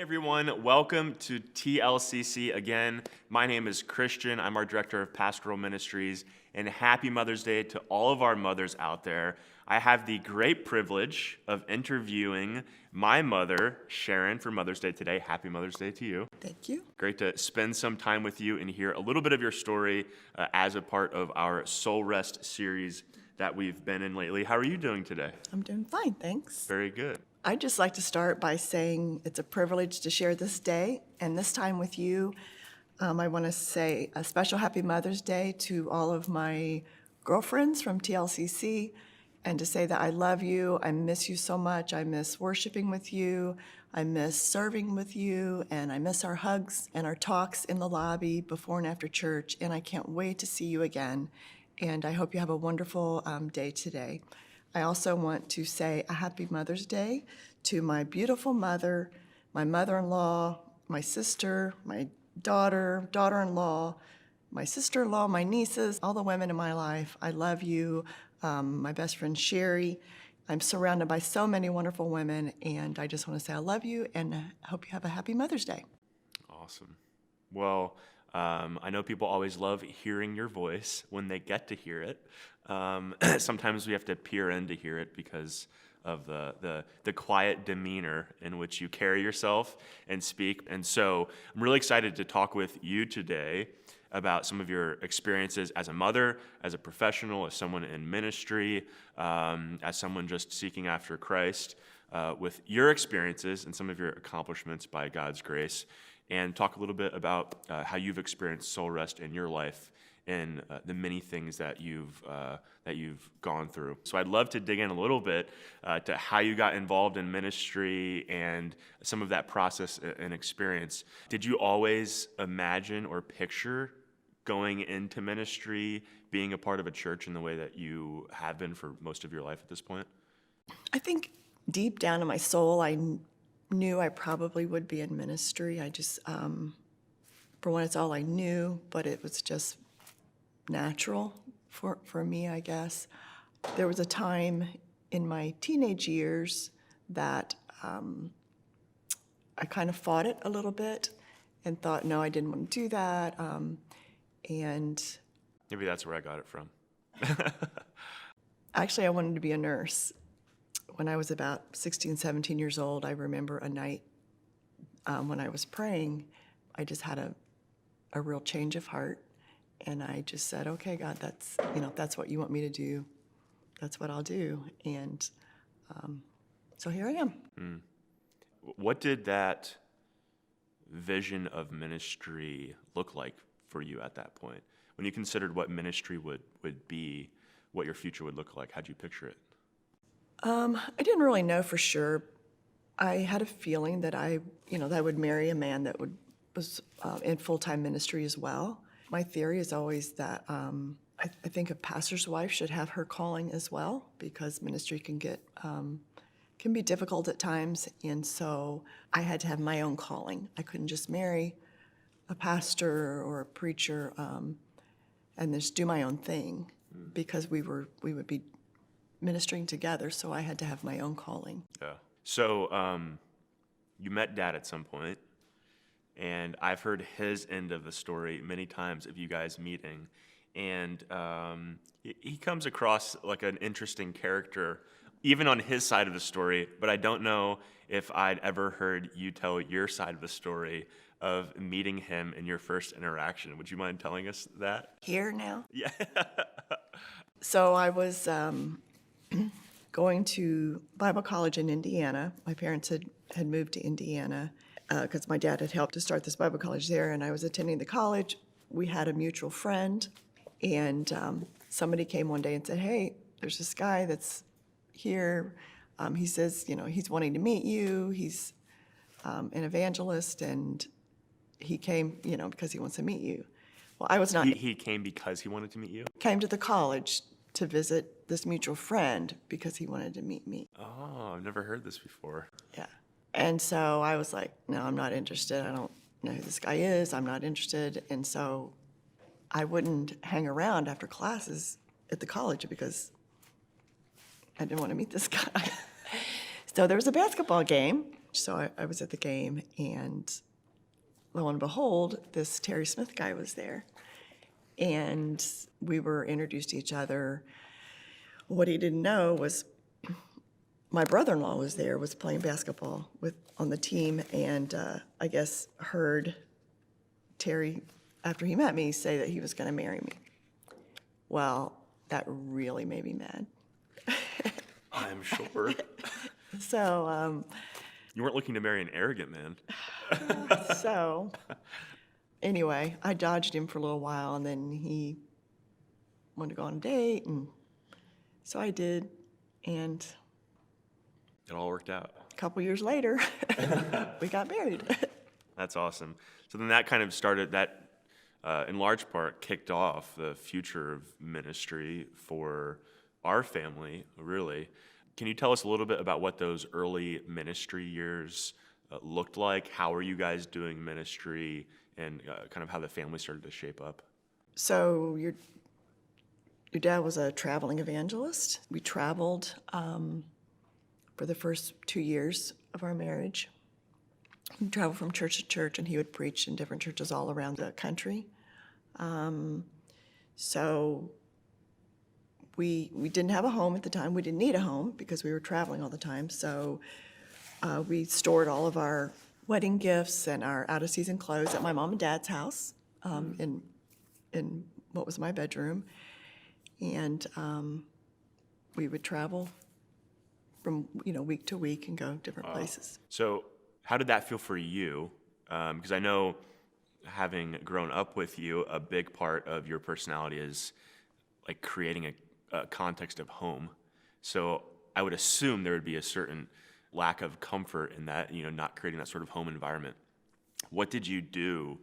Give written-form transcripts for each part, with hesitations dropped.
Everyone, welcome to TLCC again. My name is Christian. I'm our Director of Pastoral Ministries, and happy Mother's Day to all of our mothers out there. I have the great privilege of interviewing my mother, Sharon, for Mother's Day today. Happy Mother's Day to you. Thank you. Great to spend some time with you and hear a little bit of your story as a part of our Soul Rest series that we've been in lately. How are you doing today? I'm doing fine, thanks. Very good. I'd just like to start by saying it's a privilege to share this day and this time with you. I want to say a special happy Mother's Day to all of my girlfriends from TLCC and to say that I love you. I miss you so much. I miss worshiping with you. I miss serving with you, and I miss our hugs and our talks in the lobby before and after church, and I can't wait to see you again. And I hope you have a wonderful day today. I also want to say a happy Mother's Day to my beautiful mother, my mother-in-law, my sister, my daughter, daughter-in-law, my sister-in-law, my nieces, all the women in my life. I love you. My best friend Sherry. I'm surrounded by so many wonderful women, and I just want to say I love you and I hope you have a happy Mother's Day. Awesome. Well, I know people always love hearing your voice when they get to hear it. Sometimes we have to peer in to hear it because of the quiet demeanor in which you carry yourself and speak. And so I'm really excited to talk with you today about some of your experiences as a mother, as a professional, as someone in ministry, as someone just seeking after Christ, with your experiences and some of your accomplishments by God's grace, and talk a little bit about how you've experienced soul rest in your life and the many things that you've gone through. So I'd love to dig in a little bit to how you got involved in ministry and some of that process and experience. Did you always imagine or picture going into ministry, being a part of a church in the way that you have been for most of your life at this point? I think deep down in my soul, I knew I probably would be in ministry. I just, for one, it's all I knew, but it was just natural for me, I guess. There was a time in my teenage years that I kind of fought it a little bit and thought, no, I didn't want to do that. And maybe that's where I got it from. Actually, I wanted to be a nurse. When I was about 16, 17 years old, I remember a night when I was praying, I just had a real change of heart. And I just said, okay, God, that's what you want me to do. That's what I'll do. And so here I am. Mm. What did that vision of ministry look like for you at that point? When you considered what ministry would be, what your future would look like, how'd you picture it? I didn't really know for sure. I had a feeling that I would marry a man that was in full-time ministry as well. My theory is always that I think a pastor's wife should have her calling as well, because ministry can be difficult at times, and so I had to have my own calling. I couldn't just marry a pastor or a preacher and just do my own thing, because we would be ministering together, so I had to have my own calling. Yeah. So you met Dad at some point, and I've heard his end of the story many times of you guys meeting, and he comes across like an interesting character, even on his side of the story, but I don't know if I'd ever heard you tell your side of the story of meeting him in your first interaction. Would you mind telling us that? Here now? Yeah. So I was going to Bible college in Indiana. My parents had moved to Indiana because my dad had helped to start this Bible college there, and I was attending the college. We had a mutual friend, and somebody came one day and said, hey, there's this guy that's here. He says, he's wanting to meet you. He's an evangelist, and he came, because he wants to meet you. Well, I was not. He came because he wanted to meet you? Came to the college to visit this mutual friend because he wanted to meet me. Oh, I've never heard this before. Yeah. And so I was like, no, I'm not interested. I don't know who this guy is. I'm not interested. And so I wouldn't hang around after classes at the college because I didn't want to meet this guy. So there was a basketball game, So I was at the game, and lo and behold, this Terry Smith guy was there. And we were introduced to each other. What he didn't know was my brother-in-law was there, was playing basketball on the team, and I guess heard Terry, after he met me, say that he was going to marry me. Well, that really made me mad. I'm sure. So, You weren't looking to marry an arrogant man. so anyway, I dodged him for a little while, and then he wanted to go on a date, and so I did, and It all worked out. a couple years later, we got married. That's awesome. So then that kind of started, that in large part kicked off the future of ministry for our family, really. Can you tell us a little bit about what those early ministry years looked like? How are you guys doing ministry, and kind of how the family started to shape up? So your dad was a traveling evangelist. We traveled for the first 2 years of our marriage. We traveled from church to church, and he would preach in different churches all around the country. So we didn't have a home at the time. We didn't need a home because we were traveling all the time. So we stored all of our wedding gifts and our out-of-season clothes at my mom and dad's house in what was my bedroom. And we would travel from week to week and go different places. So how did that feel for you? Because I know, having grown up with you, a big part of your personality is like creating a context of home. So I would assume there would be a certain lack of comfort in that, not creating that sort of home environment. What did you do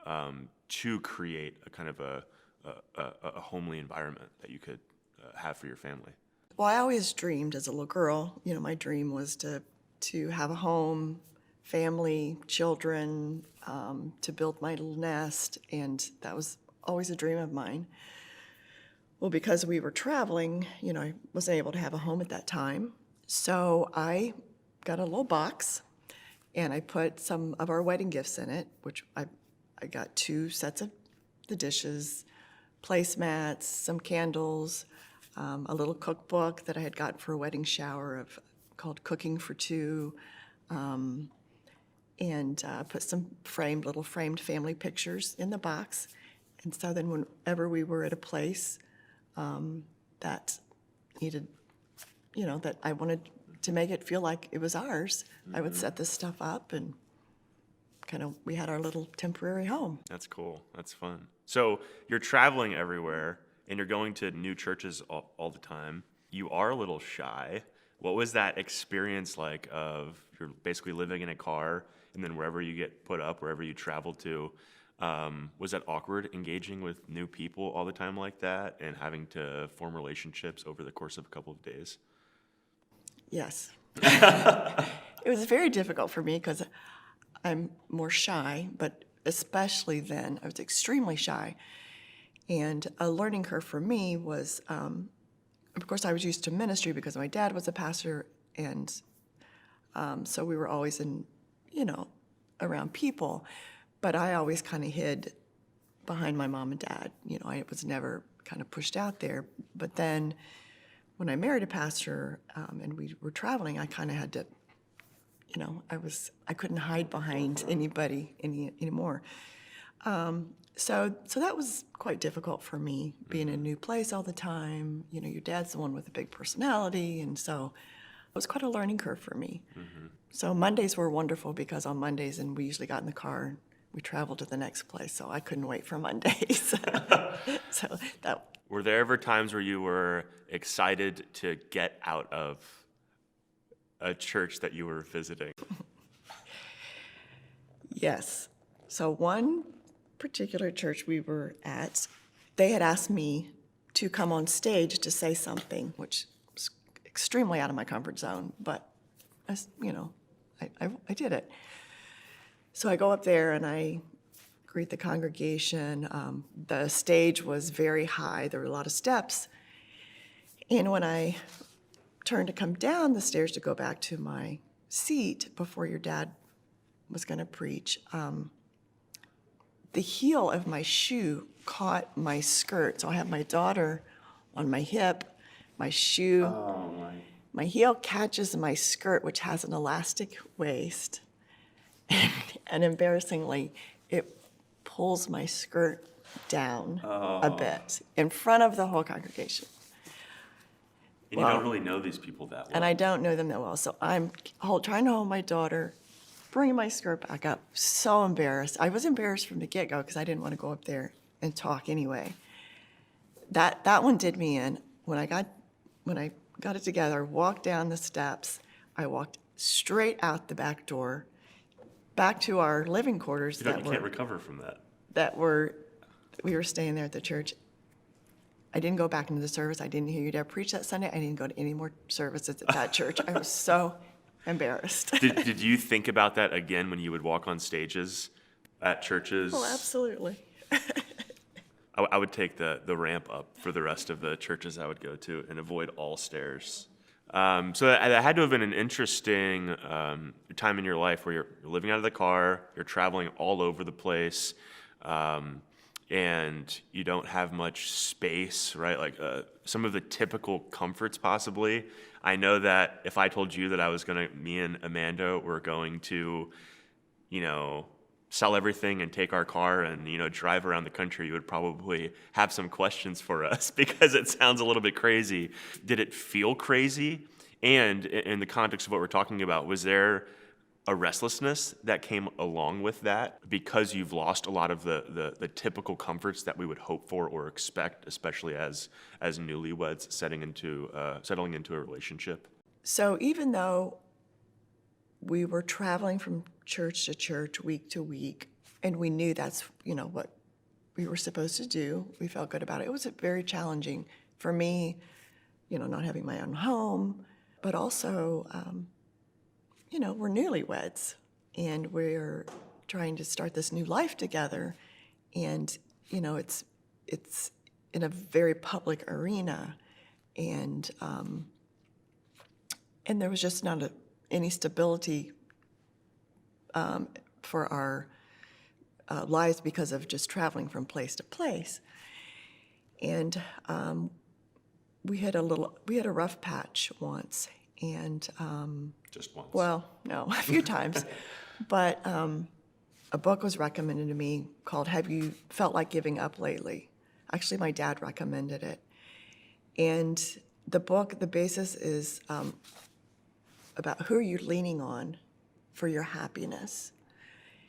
to create a kind of a homely environment that you could have for your family? Well, I always dreamed as a little girl, my dream was to have a home, family, children, to build my little nest, and that was always a dream of mine. Well, because we were traveling, I wasn't able to have a home at that time, so I got a little box, and I put some of our wedding gifts in it, which I got 2 sets of the dishes, placemats, some candles, a little cookbook that I had gotten for a wedding shower called Cooking for Two, and put some little framed family pictures in the box. And so then whenever we were at a place that needed, that I wanted to make it feel like it was ours, I would set this stuff up, and we had our little temporary home. That's cool. That's fun. So you're traveling everywhere, and you're going to new churches all the time. You are a little shy. What was that experience like of you're basically living in a car, and then wherever you get put up, wherever you travel to, was that awkward engaging with new people all the time like that, and having to form relationships over the course of a couple of days? Yes. It was very difficult for me because I'm more shy, but especially then, I was extremely shy. And a learning curve for me was, of course, I was used to ministry because my dad was a pastor, and so we were always around people. But I always kind of hid behind my mom and dad. I was never kind of pushed out there. But then when I married a pastor and we were traveling, I kind of had to, I couldn't hide behind anybody anymore. So that was quite difficult for me, being in a new place all the time. Your dad's the one with a big personality, and so it was quite a learning curve for me. Mm-hmm. So Mondays were wonderful because on Mondays, and we usually got in the car and we traveled to the next place, so I couldn't wait for Mondays. So that. Were there ever times where you were excited to get out of a church that you were visiting? Yes. So one particular church we were at, they had asked me to come on stage to say something, which was extremely out of my comfort zone, but I did it. So I go up there and I greet the congregation. The stage was very high. There were a lot of steps. And when I turned to come down the stairs to go back to my seat before your dad was going to preach, the heel of my shoe caught my skirt. So I have my daughter on my hip, my shoe. Oh, My heel catches my skirt, which has an elastic waist. And embarrassingly, it pulls my skirt down a bit in front of the whole congregation. And you don't really know these people that well. And I don't know them that well. So I'm trying to hold my daughter, bringing my skirt back up. So embarrassed. I was embarrassed from the get-go because I didn't want to go up there and talk anyway. That one did me in. When I got it together, walked down the steps, I walked straight out the back door, back to our living quarters. You can't recover from that. We were staying there at the church. I didn't go back into the service. I didn't hear your dad preach that Sunday. I didn't go to any more services at that church. I was so embarrassed. Did you think about that again when you would walk on stages at churches? Oh, absolutely. I would take the ramp up for the rest of the churches I would go to and avoid all stairs. So that had to have been an interesting time in your life where you're living out of the car, you're traveling all over the place, and you don't have much space, right? Like some of the typical comforts possibly. I know that if I told you that me and Amanda were going to, sell everything and take our car and, drive around the country, you would probably have some questions for us because it sounds a little bit crazy. Did it feel crazy? And in the context of what we're talking about, was there a restlessness that came along with that because you've lost a lot of the typical comforts that we would hope for or expect, especially as newlyweds settling into a relationship? So even though we were traveling from church to church, week to week, and we knew that's, what we were supposed to do, we felt good about it. It was very challenging for me, not having my own home, but also, we're newlyweds, and we're trying to start this new life together, and, it's in a very public arena, and there was just not any stability for our lives because of just traveling from place to place. And we had a rough patch once, and Just once? well, no, a few times. But a book was recommended to me called "Have You Felt Like Giving Up Lately?" Actually, my dad recommended it, and the basis is about who are you leaning on for your happiness.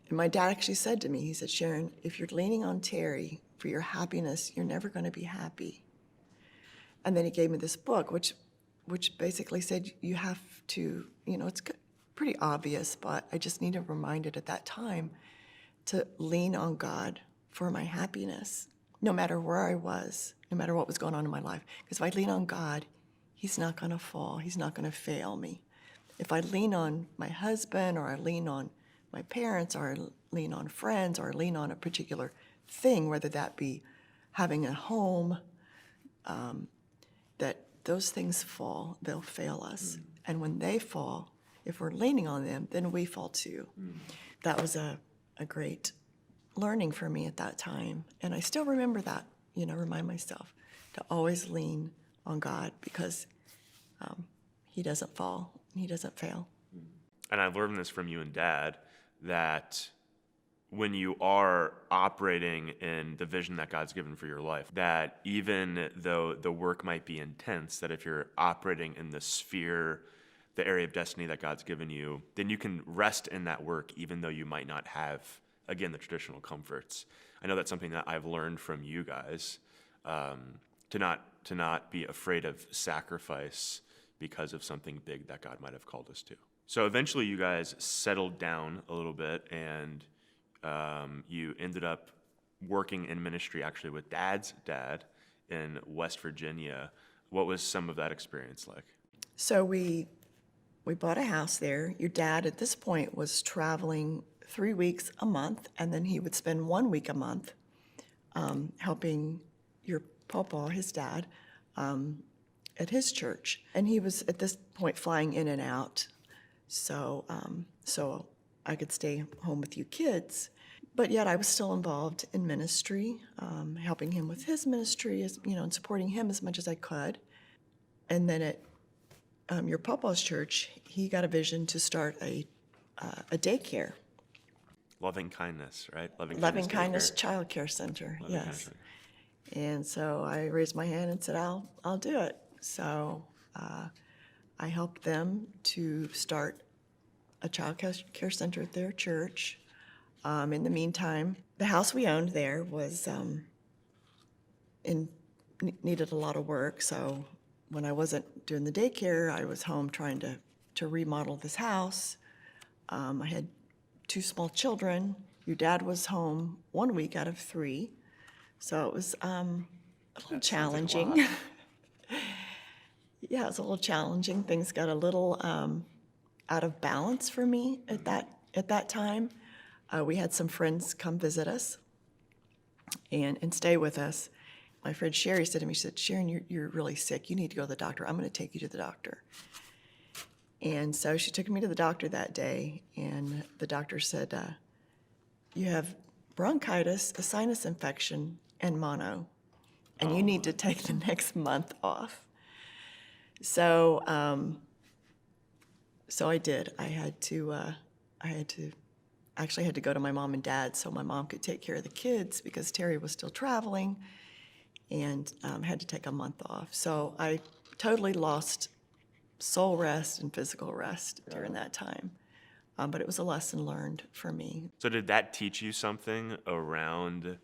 And my dad actually said to me, he said, "Sharon, if you're leaning on Terry for your happiness, you're never going to be happy." And then he gave me this book, which basically said you have to, it's pretty obvious, but I just need reminded at that time to lean on God for my happiness, no matter where I was, no matter what was going on in my life. Because if I lean on God, he's not going to fall. He's not going to fail me. If I lean on my husband, or I lean on my parents, or I lean on friends, or I lean on a particular thing, whether that be having a home, that those things fall, they'll fail us. And when they fall, if we're leaning on them, then we fall too. That was a great learning for me at that time. And I still remember that, remind myself to always lean on God, because he doesn't fall, he doesn't fail. And I've learned this from you and Dad, that when you are operating in the vision that God's given for your life, that even though the work might be intense, that if you're operating in the sphere, the area of destiny that God's given you, then you can rest in that work even though you might not have, again, the traditional comforts. I know that's something that I've learned from you guys, to not be afraid of sacrifice because of something big that God might have called us to. So eventually you guys settled down a little bit, and you ended up working in ministry actually with Dad's dad in West Virginia. What was some of that experience like? So we bought a house there. Your dad at this point was traveling 3 weeks a month, and then he would spend 1 week a month helping your papa, his dad, at his church. And he was at this point flying in and out So I could stay home with you kids. But yet I was still involved in ministry, helping him with his ministry, and supporting him as much as I could. And then at your papa's church, he got a vision to start a daycare, Loving kindness, right? Loving Kindness Daycare. Child Care Center. Loving Yes. kindness. And so I raised my hand and said, I'll do it. So I helped them to start a child care center at their church. In the meantime, the house we owned there was needed a lot of work. So when I wasn't doing the daycare, I was home trying to remodel this house. I had 2 small children. Your dad was home 1 week out of 3. So it was a little challenging. Yeah, it was a little challenging. Things got a little out of balance for me at that time. We had some friends come visit us and stay with us. My friend Sherry said to me, she said, "Sharon, you're really sick. You need to go to the doctor. I'm going to take you to the doctor." And so she took me to the doctor that day, and the doctor said, "You have bronchitis, a sinus infection, and mono, and you need to take the next month off." So, so I did. I had to actually had to go to my mom and dad so my mom could take care of the kids because Terry was still traveling, and had to take a month off. So I totally lost soul rest and physical rest during that time. But it was a lesson learned for me. So did that teach you something around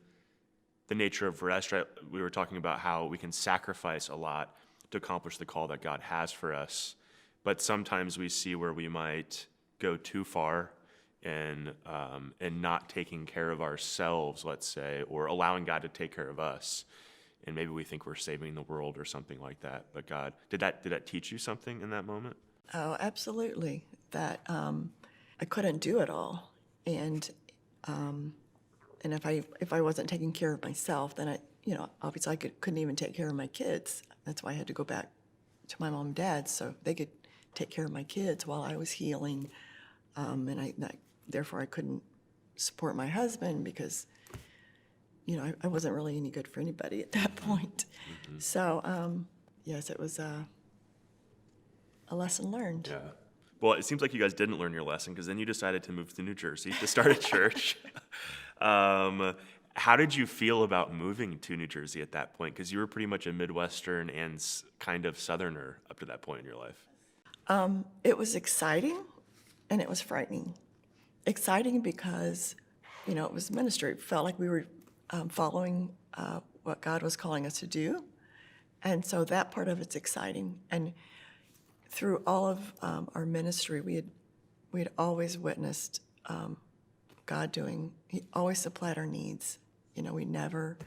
the nature of rest? Right? We were talking about how we can sacrifice a lot to accomplish the call that God has for us, but sometimes we see where we might go too far in not taking care of ourselves, let's say, or allowing God to take care of us. And maybe we think we're saving the world or something like that. But God, did that teach you something in that moment? Oh, absolutely. That I couldn't do it all, and if I wasn't taking care of myself, then obviously I couldn't even take care of my kids. That's why I had to go back to my mom and dad so they could take care of my kids while I was healing, therefore I couldn't support my husband because I wasn't really any good for anybody at that point. Mm-hmm. So yes, it was a lesson learned. Yeah. Well, it seems like you guys didn't learn your lesson because then you decided to move to New Jersey to start a church. How did you feel about moving to New Jersey at that point? Because you were pretty much a Midwestern and kind of Southerner up to that point in your life. It was exciting and it was frightening. Exciting because, it was ministry. It felt like we were following what God was calling us to do. And so that part of it's exciting. And through all of our ministry, we had always witnessed God doing. He always supplied our needs. We never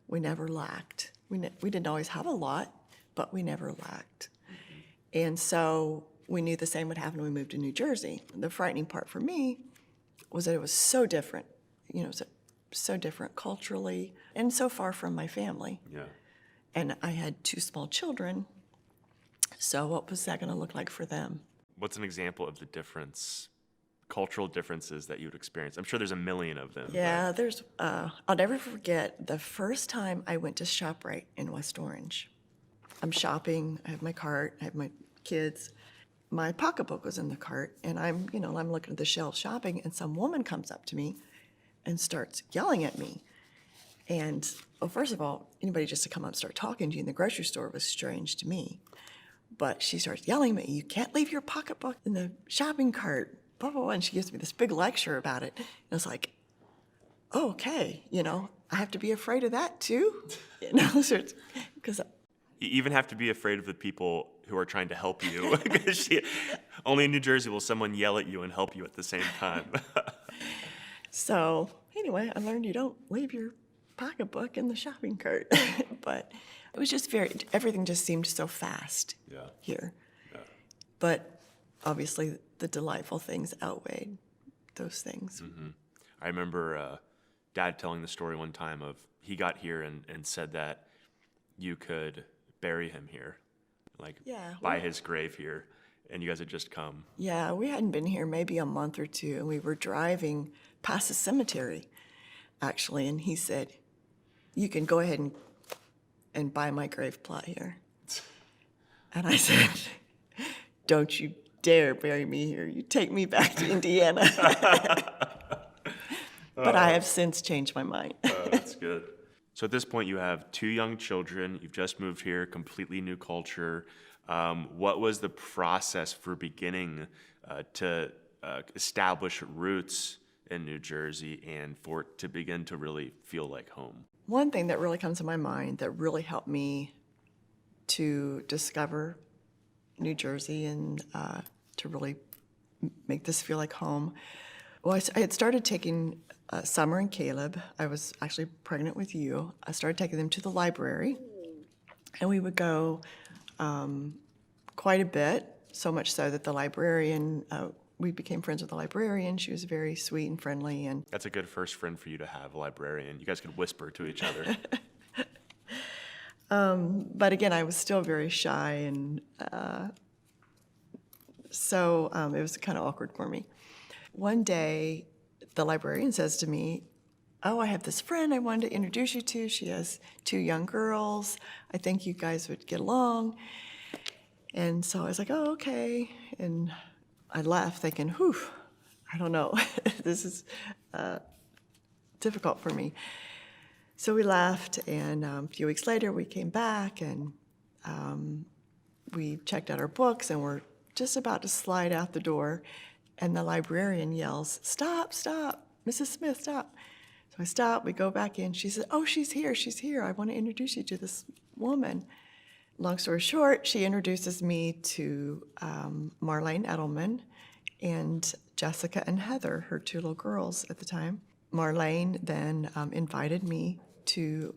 lacked. We didn't always have a lot, but we never lacked. Mm-hmm. And so we knew the same would happen when we moved to New Jersey. The frightening part for me was that it was so different. It was so different culturally and so far from my family. Yeah. And I had 2 small children. So what was that going to look like for them? What's an example of the cultural differences that you would experience? I'm sure there's a million of them. Yeah, there's, I'll never forget the first time I went to ShopRite in West Orange. I'm shopping, I have my cart, I have my kids. My pocketbook was in the cart, and I'm looking at the shelf shopping, and some woman comes up to me and starts yelling at me. And, well, first of all, anybody just to come up and start talking to you in the grocery store was strange to me. But she starts yelling at me, "You can't leave your pocketbook in the shopping cart," blah, blah, blah. And she gives me this big lecture about it. And it's like, oh, okay, I have to be afraid of that too? Because You even have to be afraid of the people who are trying to help you. Because only in New Jersey will someone yell at you and help you at the same time. So anyway, I learned you don't leave your pocketbook in the shopping cart. But it was just everything just seemed so fast here. Yeah. But obviously the delightful things outweighed those things. Mm-hmm. I remember Dad telling the story one time of he got here and said that you could bury him here, by his grave here. and you guys had just come. Yeah, we hadn't been here maybe a month or two, and we were driving past the cemetery, actually, and he said, "You can go ahead and buy my grave plot here." And I said, "Don't you dare bury me here. You take me back to Indiana." But I have since changed my mind. That's good. So at this point, you have 2 young children. You've just moved here, completely new culture. What was the process for beginning to establish roots in New Jersey and for it to begin to really feel like home? One thing that really comes to my mind that really helped me to discover New Jersey and to really make this feel like home. Well, I had started taking Summer and Caleb. I was actually pregnant with you. I started taking them to the library, and we would go quite a bit, so much so that the librarian, we became friends with the librarian. She was very sweet and friendly. And That's a good first friend for you to have, a librarian. You guys could whisper to each other. But again, I was still very shy, and so it was kind of awkward for me. One day, the librarian says to me, "Oh, I have this friend I wanted to introduce you to. She has 2 young girls. I think you guys would get along." And so I was like, "Oh, okay." And I left thinking, "Whew, I don't know. This is difficult for me." So we left, and a few weeks later, we came back, and we checked out our books, and we're just about to slide out the door, and the librarian yells, "Stop, stop, Mrs. Smith, stop." So I stop, we go back in. She said, "Oh, she's here. I want to introduce you to this woman." Long story short, she introduces me to Marlene Edelman and Jessica and Heather, her 2 little girls at the time. Marlene then invited me to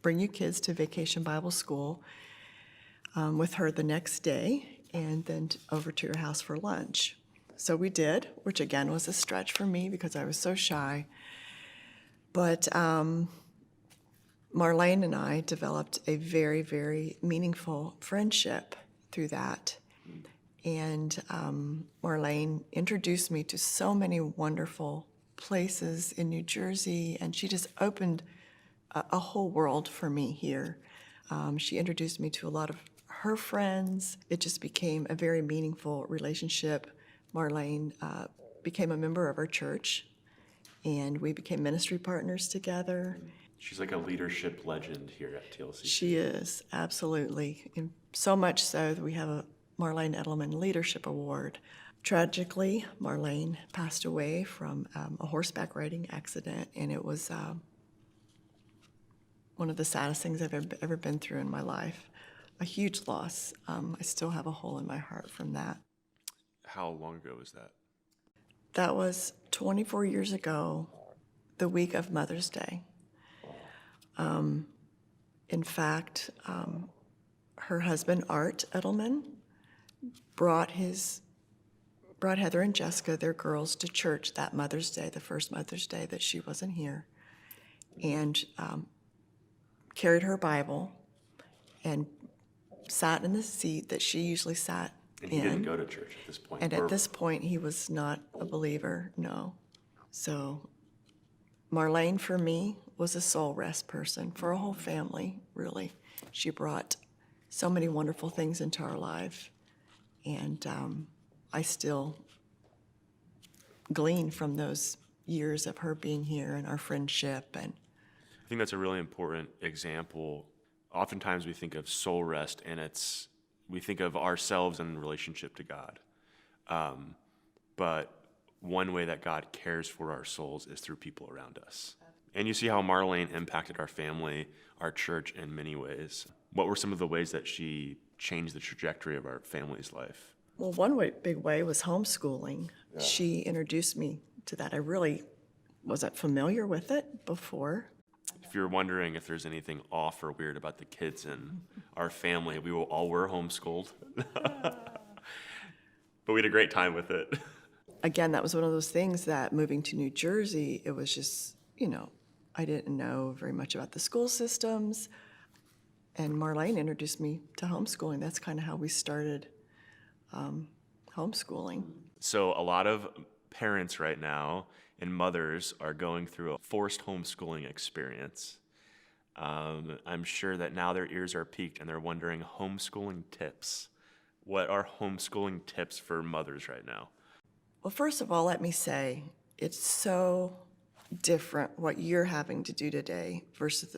bring you kids to Vacation Bible School with her the next day, and then over to your house for lunch. So we did, which again was a stretch for me because I was so shy. But Marlene and I developed a very, very meaningful friendship through that. And Marlene introduced me to so many wonderful places in New Jersey, and she just opened a whole world for me here. She introduced me to a lot of her friends. It just became a very meaningful relationship. Marlene became a member of our church, and we became ministry partners together. She's like a leadership legend here at TLCC. She is, absolutely. And so much so that we have a Marlene Edelman Leadership Award. Tragically, Marlene passed away from a horseback riding accident, and it was one of the saddest things I've ever been through in my life. A huge loss. I still have a hole in my heart from that. How long ago was that? That was 24 years ago, the week of Mother's Day. In fact, her husband, Art Edelman, brought Heather and Jessica, their girls, to church that Mother's Day, the first Mother's Day that she wasn't here, and carried her Bible and sat in the seat that she usually sat And he didn't go to church at this point. And at this point, he was not a believer, no. So Marlene, for me, was a soul rest person, for a whole family, really. She brought so many wonderful things into our life, and I still glean from those years of her being here and our friendship. And I think that's a really important example. Oftentimes we think of soul rest, and we think of ourselves in relationship to God. But one way that God cares for our souls is through people around us. And you see how Marlene impacted our family, our church in many ways. What were some of the ways that she changed the trajectory of our family's life? well, one big way was homeschooling. Yeah. She introduced me to that. I really wasn't familiar with it before. If you're wondering if there's anything off or weird about the kids in our family, we all were homeschooled. But we had a great time with it. Again, that was one of those things that moving to New Jersey, it was just, I didn't know very much about the school systems. And Marlene introduced me to homeschooling. That's kind of how we started homeschooling. So a lot of parents right now and mothers are going through a forced homeschooling experience. I'm sure that now their ears are piqued and they're wondering homeschooling tips. What are homeschooling tips for mothers right now? Well, first of all, let me say it's so different what you're having to do today versus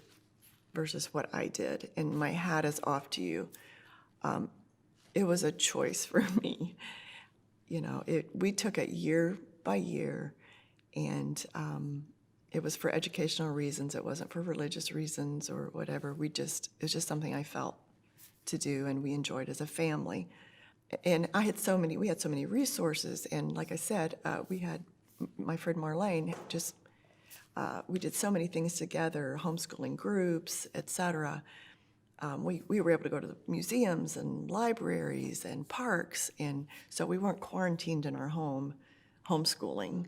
what I did, and my hat is off to you. It was a choice for me. We took it year by year, and it was for educational reasons. It wasn't for religious reasons or whatever. It was just something I felt to do, and we enjoyed as a family. And we had so many resources, and like I said, we had my friend Marlene. We did so many things together, homeschooling groups, etc. We were able to go to the museums and libraries and parks, and so we weren't quarantined in our home, homeschooling.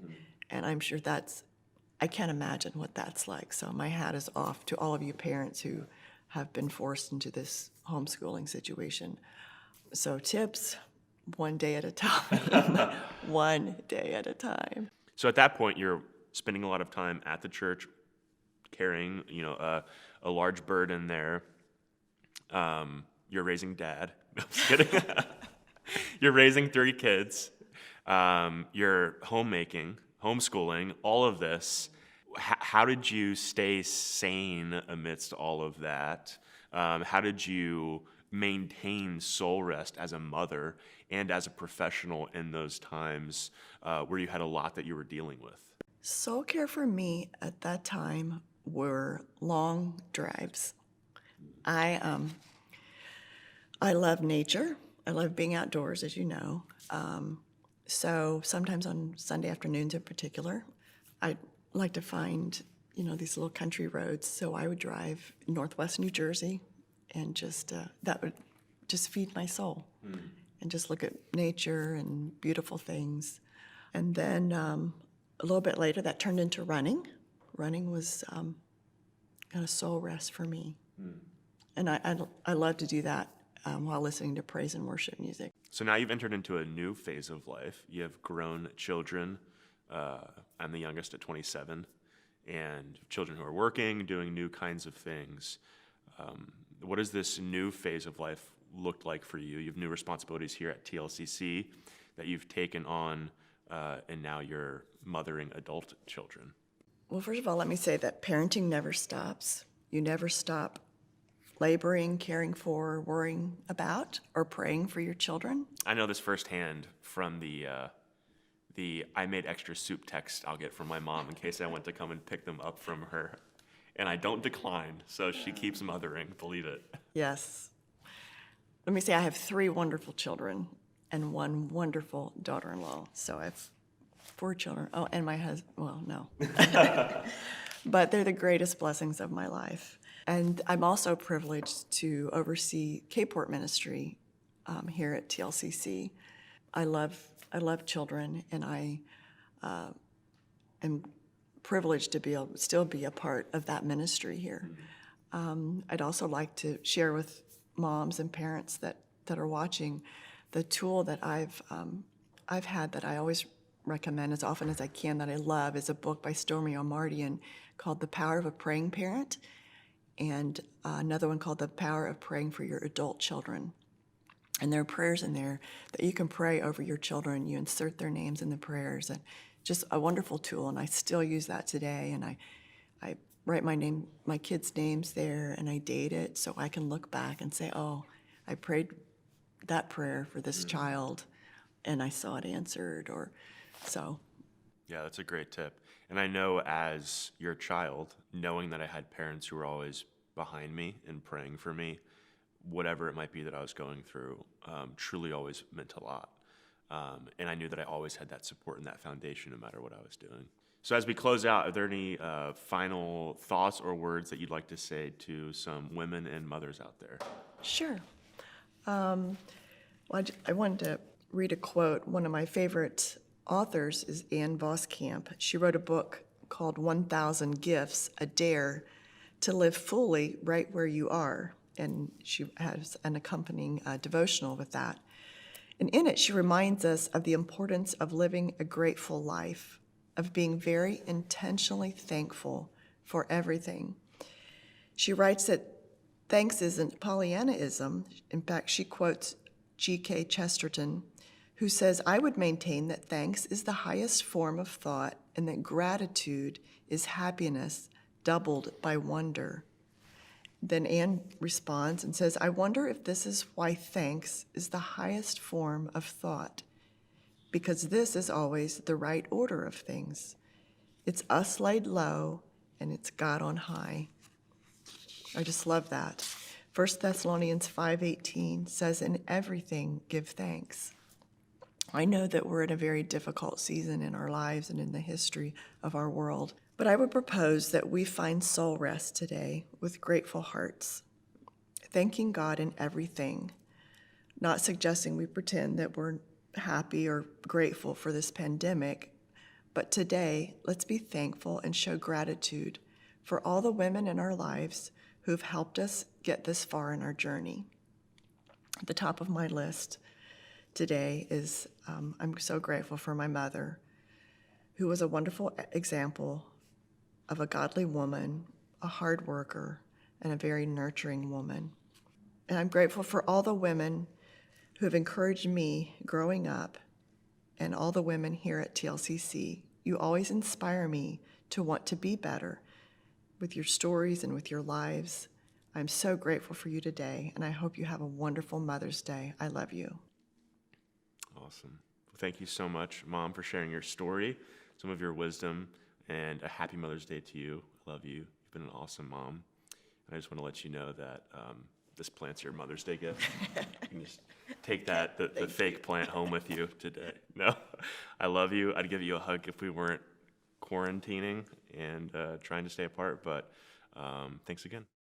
And I'm sure I can't imagine what that's like. So my hat is off to all of you parents who have been forced into this homeschooling situation. So tips, one day at a time, one day at a time. So at that point, you're spending a lot of time at the church, carrying, a large burden there. You're raising dad. No, I'm just kidding. You're raising 3 kids. You're homemaking, homeschooling, all of this. How did you stay sane amidst all of that? How did you maintain soul rest as a mother and as a professional in those times where you had a lot that you were dealing with? Soul care for me at that time were long drives. I love nature. I love being outdoors, as you know. So sometimes on Sunday afternoons in particular, I like to find, these little country roads. So I would drive northwest New Jersey, and that would just feed my soul, and just look at nature and beautiful things. And then a little bit later, that turned into running. Running was kind of soul rest for me. And I love to do that while listening to praise and worship music. So now you've entered into a new phase of life. You have grown children. I'm the youngest at 27, and children who are working, doing new kinds of things. What does this new phase of life look like for you? You have new responsibilities here at TLCC that you've taken on, and now you're mothering adult children. Well, first of all, let me say that parenting never stops. You never stop laboring, caring for, worrying about, or praying for your children. I know this firsthand from the I made extra soup text I'll get from my mom in case I went to come and pick them up from her. And I don't decline, so she keeps mothering, believe it. Yes. Let me say I have 3 wonderful children and 1 wonderful daughter-in-law. So I have 4 children. Oh, and my husband, well, no. But they're the greatest blessings of my life. And I'm also privileged to oversee K-Port ministry here at TLCC. I love children, and I am privileged to still be a part of that ministry here. I'd also like to share with moms and parents that are watching the tool that I've had that I always recommend as often as I can, that I love, is a book by Stormy O'Mardian called The Power of a Praying Parent, and another one called The Power of Praying for Your Adult Children. And there are prayers in there that you can pray over your children. You insert their names in the prayers, and just a wonderful tool. And I still use that today. And I write my kids' names there, and I date it so I can look back and say, oh, I prayed that prayer for this child, and I saw it answered, or so. Yeah, that's a great tip. And I know as your child, knowing that I had parents who were always behind me and praying for me, whatever it might be that I was going through, truly always meant a lot. And I knew that I always had that support and that foundation no matter what I was doing. So as we close out, are there any final thoughts or words that you'd like to say to some women and mothers out there? Sure. Well, I wanted to read a quote. One of my favorite authors is Ann Voskamp. She wrote a book called 1,000 Gifts, A Dare to Live Fully Right Where You Are. And she has an accompanying devotional with that. And in it, she reminds us of the importance of living a grateful life, of being very intentionally thankful for everything. She writes that thanks isn't Pollyannaism. In fact, she quotes G.K. Chesterton, who says, "I would maintain that thanks is the highest form of thought and that gratitude is happiness doubled by wonder." Then Anne responds and says, "I wonder if this is why thanks is the highest form of thought, because this is always the right order of things. It's us laid low and it's God on high." I just love that. 1 Thessalonians 5:18 says, "In everything give thanks." I know that we're in a very difficult season in our lives and in the history of our world, but I would propose that we find soul rest today with grateful hearts, thanking God in everything, not suggesting we pretend that we're happy or grateful for this pandemic, but today, let's be thankful and show gratitude for all the women in our lives who've helped us get this far in our journey. At the top of my list today is I'm so grateful for my mother, who was a wonderful example of a godly woman, a hard worker, and a very nurturing woman. And I'm grateful for all the women who have encouraged me growing up and all the women here at TLCC. You always inspire me to want to be better with your stories and with your lives. I'm so grateful for you today, and I hope you have a wonderful Mother's Day. I love you. Awesome. Well, thank you so much, Mom, for sharing your story, some of your wisdom, and a happy Mother's Day to you. I love you. You've been an awesome mom. And I just want to let you know that this plant's your Mother's Day gift. You can just take that, the fake plant home with you today. No, I love you. I'd give you a hug if we weren't quarantining and trying to stay apart, but thanks again.